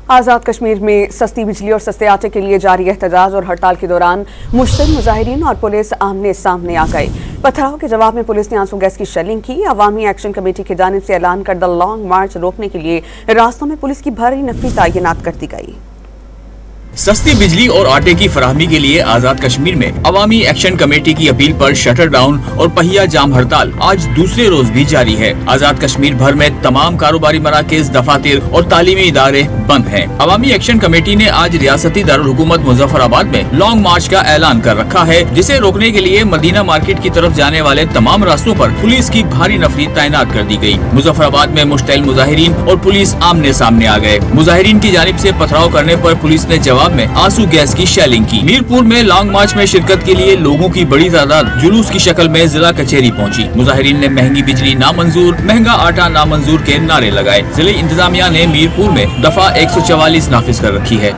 آزاد کشمیر میں سستی بجلی اور سستے آٹے کے لیے جاری احتجاج اور ہڑتال کے دوران مشتعل مظاہرین اور پولیس آمنے سامنے آ گئے۔ پتھراؤ کے جواب میں پولیس نے آنسو گیس کی شیلنگ کی۔ عوامی ایکشن کمیٹی کی جانب سے اعلان کردہ لانگ مارچ روکنے کے لیے راستوں میں پولیس کی بھاری نفری تعینات کر دی گئی۔ سستی بجلی اور آٹے کی فراہمی کے لیے آزاد کشمیر میں عوامی ایکشن کمیٹی کی اپیل پر شٹر ڈاؤن اور پہیہ جام ہڑتال آج دوسرے روز بھی جاری ہے۔ آزاد کشمیر بھر میں تمام کاروباری مراکز، دفاتر اور تعلیمی ادارے بند ہیں۔ عوامی ایکشن کمیٹی نے آج ریاستی دارالحکومت مظفر آباد میں لانگ مارچ کا اعلان کر رکھا ہے، جسے روکنے کے لیے مدینہ مارکیٹ کی طرف جانے والے تمام راستوں پر پولیس کی بھاری نفری تعینات کر دی گئی۔ مظفر آباد میں مشتعل مظاہرین اور پولیس آمنے سامنے آ گئے۔ مظاہرین کی جانب سے پتھراؤ کرنے پر پولیس نے جواب میں آنسو گیس کی شیلنگ کی۔ میرپور میں لانگ مارچ میں شرکت کے لیے لوگوں کی بڑی تعداد جلوس کی شکل میں ضلع کچہری پہنچی۔ مظاہرین نے مہنگی بجلی نامنظور، مہنگا آٹا نامنظور کے نعرے لگائے۔ ضلع انتظامیہ نے میرپور میں دفعہ 144 نافذ کر رکھی ہے۔